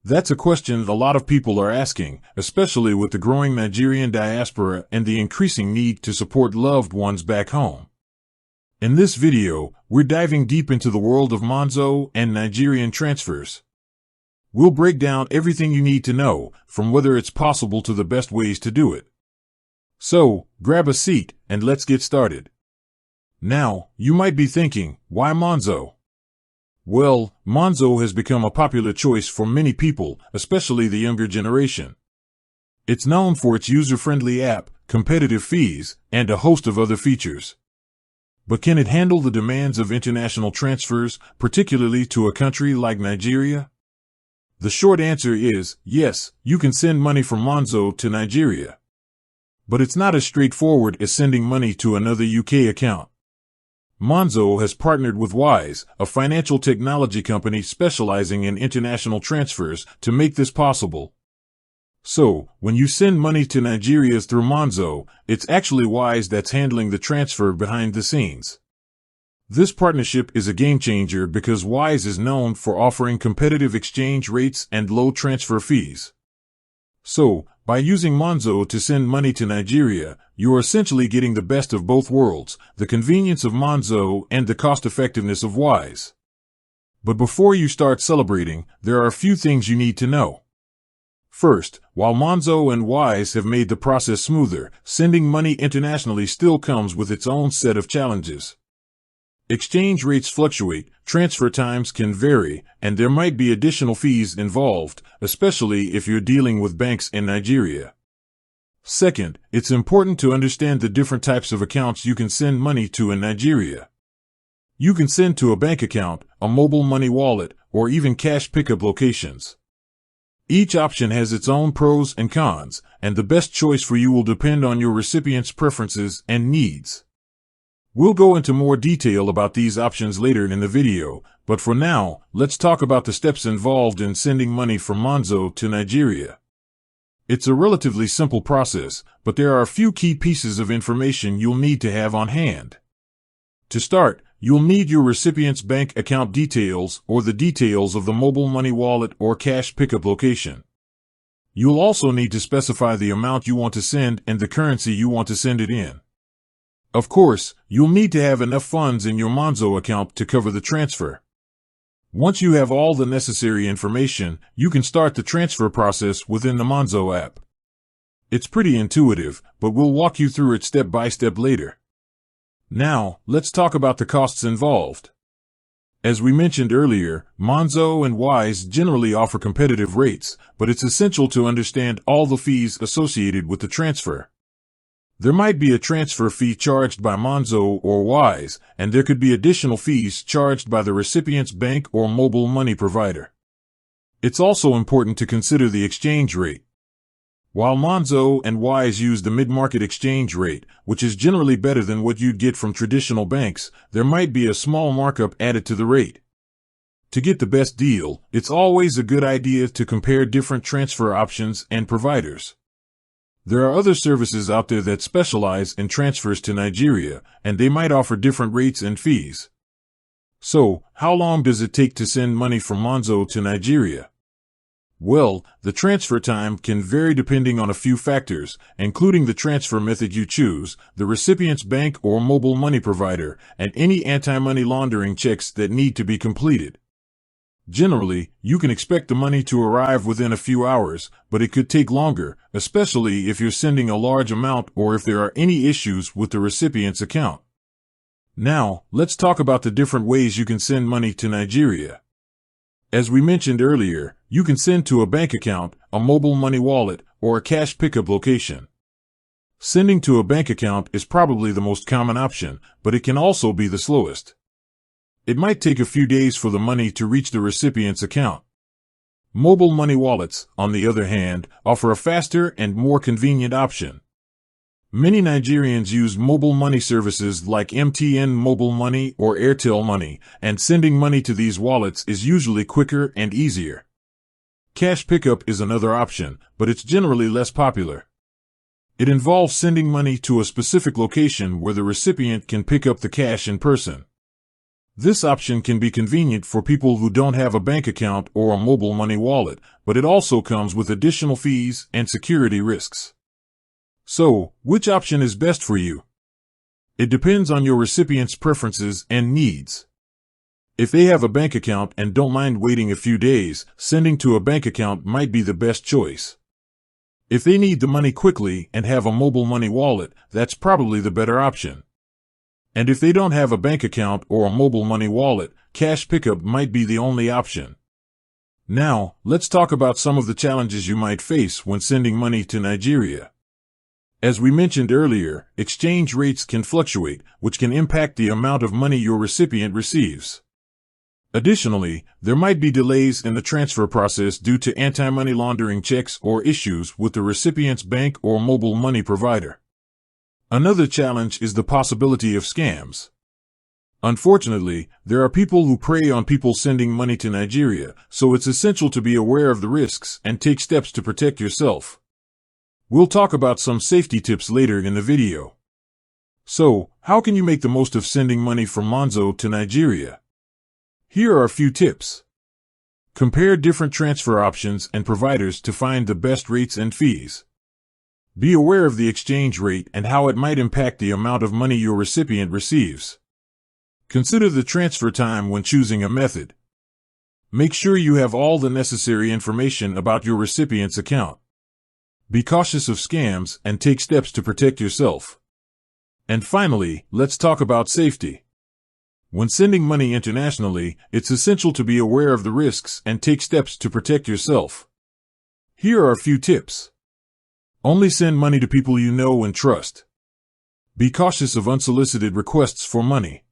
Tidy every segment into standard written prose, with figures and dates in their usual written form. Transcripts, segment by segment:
That's a question a lot of people are asking, especially with the growing Nigerian diaspora and the increasing need to support loved ones back home. In this video, we're diving deep into the world of Monzo and Nigerian transfers. We'll break down everything you need to know, from whether it's possible to the best ways to do it. So, grab a seat and let's get started. Now, you might be thinking, why Monzo? Well, Monzo has become a popular choice for many people, especially the younger generation. It's known for its user-friendly app, competitive fees, and a host of other features. But can it handle the demands of international transfers, particularly to a country like Nigeria? The short answer is, yes, you can send money from Monzo to Nigeria. But it's not as straightforward as sending money to another UK account. Monzo has partnered with Wise, a financial technology company specializing in international transfers, to make this possible. So, when you send money to Nigeria through Monzo, it's actually Wise that's handling the transfer behind the scenes. This partnership is a game changer because Wise is known for offering competitive exchange rates and low transfer fees. So, by using Monzo to send money to Nigeria, you are essentially getting the best of both worlds, the convenience of Monzo and the cost-effectiveness of Wise. But before you start celebrating, there are a few things you need to know. First, while Monzo and Wise have made the process smoother, sending money internationally still comes with its own set of challenges. Exchange rates fluctuate, transfer times can vary, and there might be additional fees involved, especially if you're dealing with banks in Nigeria. Second, it's important to understand the different types of accounts you can send money to in Nigeria. You can send to a bank account, a mobile money wallet, or even cash pickup locations. Each option has its own pros and cons, and the best choice for you will depend on your recipient's preferences and needs. We'll go into more detail about these options later in the video, but for now, let's talk about the steps involved in sending money from Monzo to Nigeria. It's a relatively simple process, but there are a few key pieces of information you'll need to have on hand. To start, you'll need your recipient's bank account details or the details of the mobile money wallet or cash pickup location. You'll also need to specify the amount you want to send and the currency you want to send it in. Of course, you'll need to have enough funds in your Monzo account to cover the transfer. Once you have all the necessary information, you can start the transfer process within the Monzo app. It's pretty intuitive, but we'll walk you through it step by step later. Now, let's talk about the costs involved. As we mentioned earlier, Monzo and Wise generally offer competitive rates, but it's essential to understand all the fees associated with the transfer. There might be a transfer fee charged by Monzo or Wise, and there could be additional fees charged by the recipient's bank or mobile money provider. It's also important to consider the exchange rate. While Monzo and Wise use the mid-market exchange rate, which is generally better than what you'd get from traditional banks, there might be a small markup added to the rate. To get the best deal, it's always a good idea to compare different transfer options and providers. There are other services out there that specialize in transfers to Nigeria, and they might offer different rates and fees. So, how long does it take to send money from Monzo to Nigeria? Well, the transfer time can vary depending on a few factors, including the transfer method you choose, the recipient's bank or mobile money provider, and any anti-money laundering checks that need to be completed. Generally, you can expect the money to arrive within a few hours, but it could take longer, especially if you're sending a large amount or if there are any issues with the recipient's account. Now, let's talk about the different ways you can send money to Nigeria. As we mentioned earlier, you can send to a bank account, a mobile money wallet, or a cash pickup location. Sending to a bank account is probably the most common option, but it can also be the slowest. It might take a few days for the money to reach the recipient's account. Mobile money wallets, on the other hand, offer a faster and more convenient option. Many Nigerians use mobile money services like MTN Mobile Money or Airtel Money, and sending money to these wallets is usually quicker and easier. Cash pickup is another option, but it's generally less popular. It involves sending money to a specific location where the recipient can pick up the cash in person. This option can be convenient for people who don't have a bank account or a mobile money wallet, but it also comes with additional fees and security risks. So, which option is best for you? It depends on your recipient's preferences and needs. If they have a bank account and don't mind waiting a few days, sending to a bank account might be the best choice. If they need the money quickly and have a mobile money wallet, that's probably the better option. And if they don't have a bank account or a mobile money wallet, cash pickup might be the only option. Now, let's talk about some of the challenges you might face when sending money to Nigeria. As we mentioned earlier, exchange rates can fluctuate, which can impact the amount of money your recipient receives. Additionally, there might be delays in the transfer process due to anti-money laundering checks or issues with the recipient's bank or mobile money provider. Another challenge is the possibility of scams. Unfortunately, there are people who prey on people sending money to Nigeria, so it's essential to be aware of the risks and take steps to protect yourself. We'll talk about some safety tips later in the video. So, how can you make the most of sending money from Monzo to Nigeria? Here are a few tips. Compare different transfer options and providers to find the best rates and fees. Be aware of the exchange rate and how it might impact the amount of money your recipient receives. Consider the transfer time when choosing a method. Make sure you have all the necessary information about your recipient's account. Be cautious of scams and take steps to protect yourself. And finally, let's talk about safety. When sending money internationally, it's essential to be aware of the risks and take steps to protect yourself. Here are a few tips. Only send money to people you know and trust. Be cautious of unsolicited requests for money.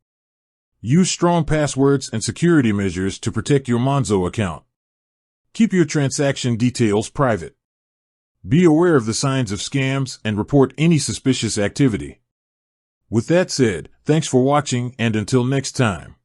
Use strong passwords and security measures to protect your Monzo account. Keep your transaction details private. Be aware of the signs of scams and report any suspicious activity. With that said, thanks for watching and until next time.